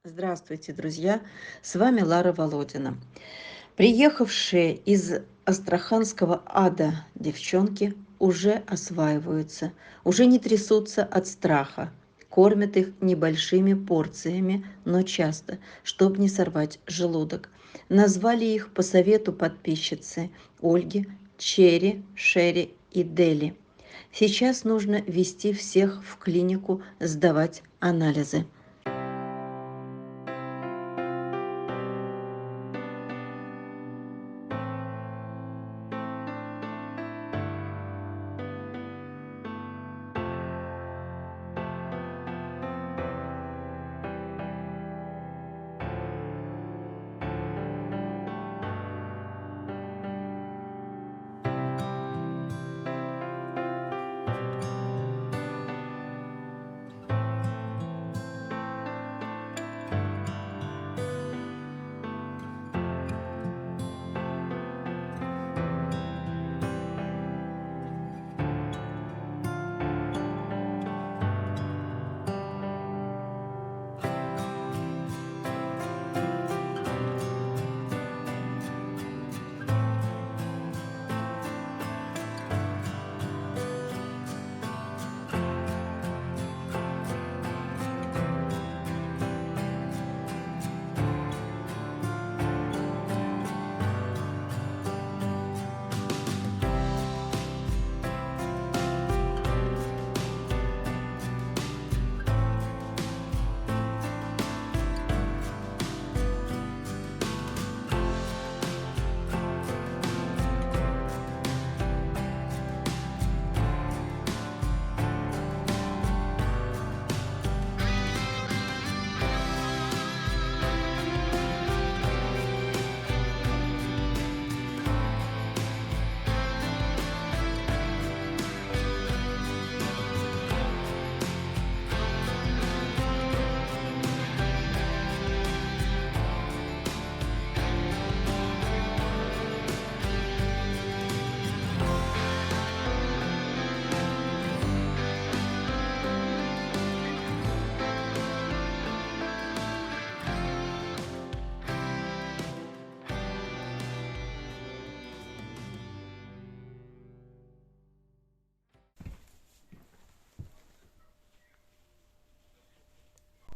Здравствуйте, друзья! С вами Лара Володина. Приехавшие из астраханского ада девчонки уже осваиваются, уже не трясутся от страха. Кормят их небольшими порциями, но часто, чтобы не сорвать желудок. Назвали их по совету подписчицы Ольги Черри, Шерри и Дели. Сейчас нужно вести всех в клинику сдавать анализы.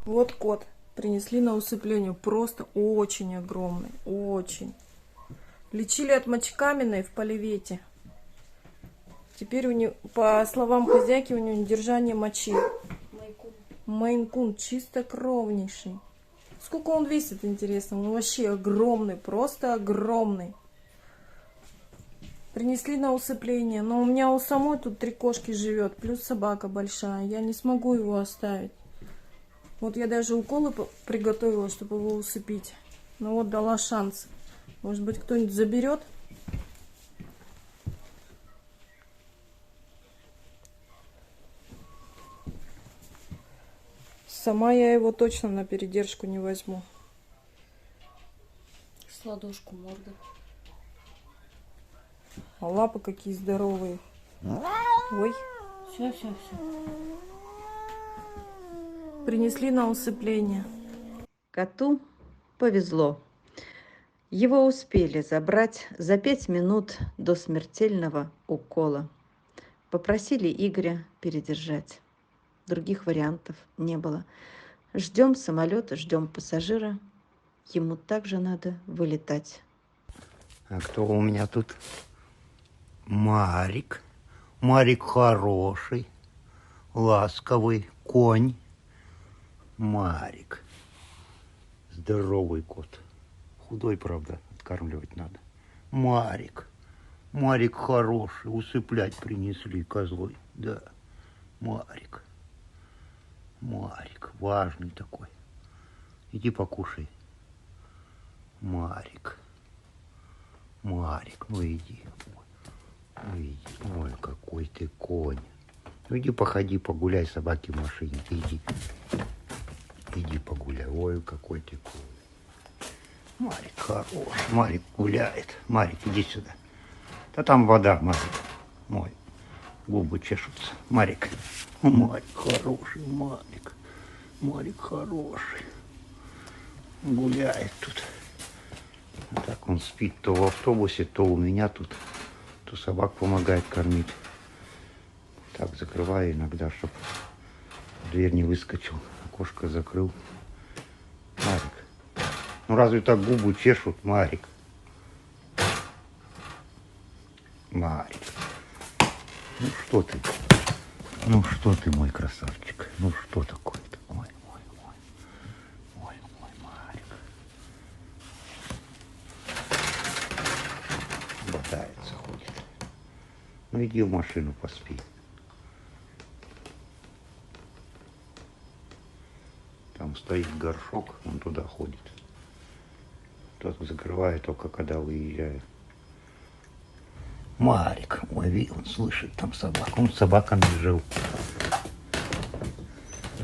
Вот кот. Принесли на усыпление. Просто очень огромный. Очень. Лечили от мочекаменной в Поливете. Теперь у него, по словам хозяйки, у него недержание мочи. Мейн-кун чистокровнейший. Сколько он весит, интересно? Он вообще огромный. Просто огромный. Принесли на усыпление. Но у меня у самой тут 3 кошки живет. Плюс собака большая. Я не смогу его оставить. Вот я даже уколы приготовила, чтобы его усыпить. Ну вот дала шанс. Может быть, кто-нибудь заберет? Сама я его точно на передержку не возьму. С ладошку морда. А лапы какие здоровые. Ой. Все. Принесли на усыпление. Коту повезло. Его успели забрать за 5 минут до смертельного укола. Попросили Игоря передержать. Других вариантов не было. Ждем самолета, ждем пассажира. Ему также надо вылетать. А кто у меня тут? Марик. Марик хороший, ласковый конь. Марик. Здоровый кот. Худой, правда, откармливать надо. Марик. Марик хороший, усыплять принесли козлой. Да, Марик. Марик, важный такой. Иди покушай. Марик. Марик, ну иди. Иди. Ой, какой ты конь. Ну иди походи, погуляй, собаки в машине. Иди. Иди погуляй. Ой, какой ты конь. Марик хороший. Марик гуляет. Марик, иди сюда. Да там вода, Марик. Мой. Губы чешутся. Марик. Марик хороший, Марик. Марик хороший. гуляет тут. А так он спит то в автобусе, то у меня тут, то собак помогает кормить. Так закрываю иногда, чтобы дверь не выскочил. Окошко закрыл. Марик. Ну разве так губы чешут, Марик? Марик. Ну что ты? Ну что ты, мой красавчик? Ну что такое-то? Ой, ой, ой. Ой, ой, Марик. Ботается, ходит. Ну иди в машину поспи. Там стоит горшок, он туда ходит. Тот закрывает только когда выезжает. Марик, ой, он слышит там собак. Он с собаками жил.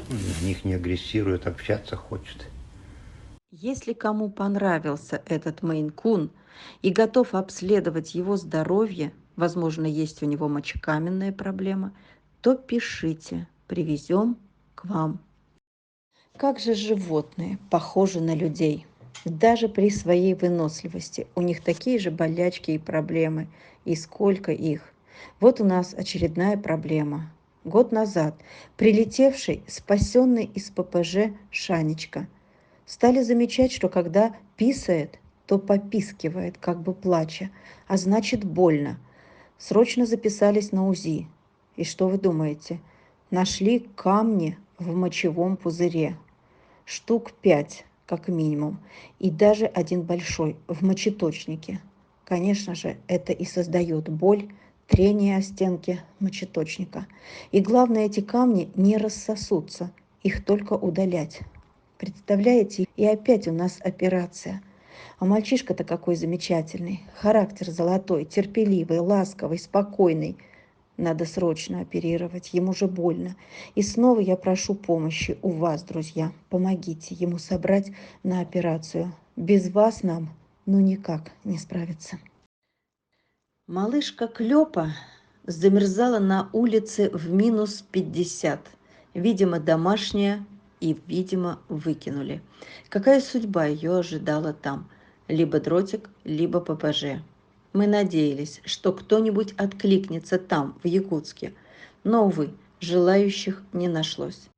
На них не агрессирует, общаться хочет. Если кому понравился этот Мейн-кун и готов обследовать его здоровье, возможно, есть у него мочекаменная проблема, то пишите, привезем к вам. Как же животные похожи на людей? Даже при своей выносливости у них такие же болячки и проблемы. И сколько их? Вот у нас очередная проблема. Год назад прилетевший, спасенный из ППЖ Шанечка. Стали замечать, что когда писает, то попискивает, как бы плача, а значит больно. Срочно записались на УЗИ. И что вы думаете? Нашли камни в мочевом пузыре. Штук 5, как минимум, и даже один большой в мочеточнике. Конечно же, это и создает боль, трение о стенки мочеточника. И главное, эти камни не рассосутся, их только удалять. Представляете, и опять у нас операция. А мальчишка-то какой замечательный, характер золотой, терпеливый, ласковый, спокойный. Надо срочно оперировать, ему же больно. И снова я прошу помощи у вас, друзья. Помогите ему собрать на операцию. Без вас нам ну никак не справиться. Малышка Клёпа замерзала на улице в минус 50. Видимо, домашняя и, видимо, выкинули. Какая судьба ее ожидала там? Либо дротик, либо ППЖ. Мы надеялись, что кто-нибудь откликнется там, в Якутске. Но, увы, желающих не нашлось.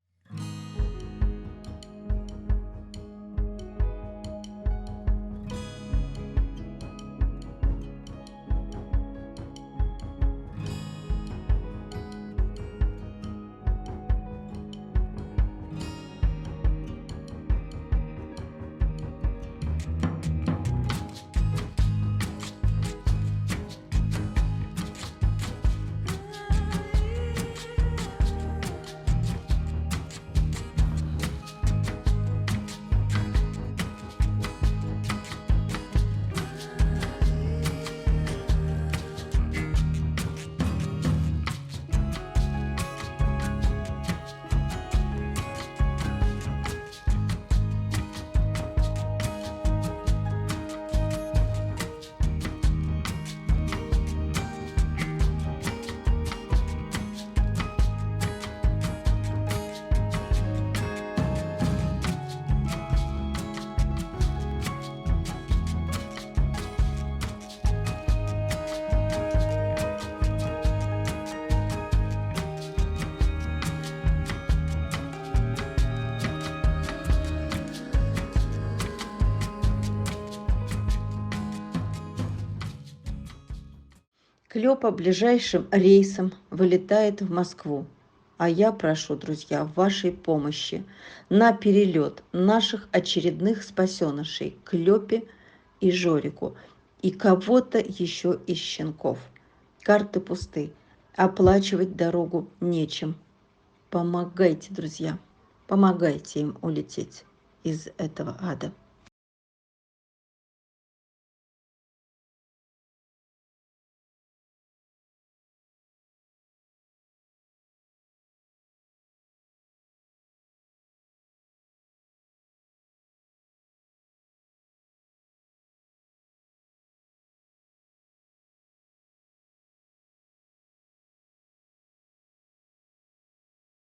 Клёпа ближайшим рейсом вылетает в Москву. А я прошу, друзья, вашей помощи на перелет наших очередных спасенышей Клёпе и Жорику и кого-то еще из щенков. Карты пусты, оплачивать дорогу нечем. Помогайте, друзья, помогайте им улететь из этого ада.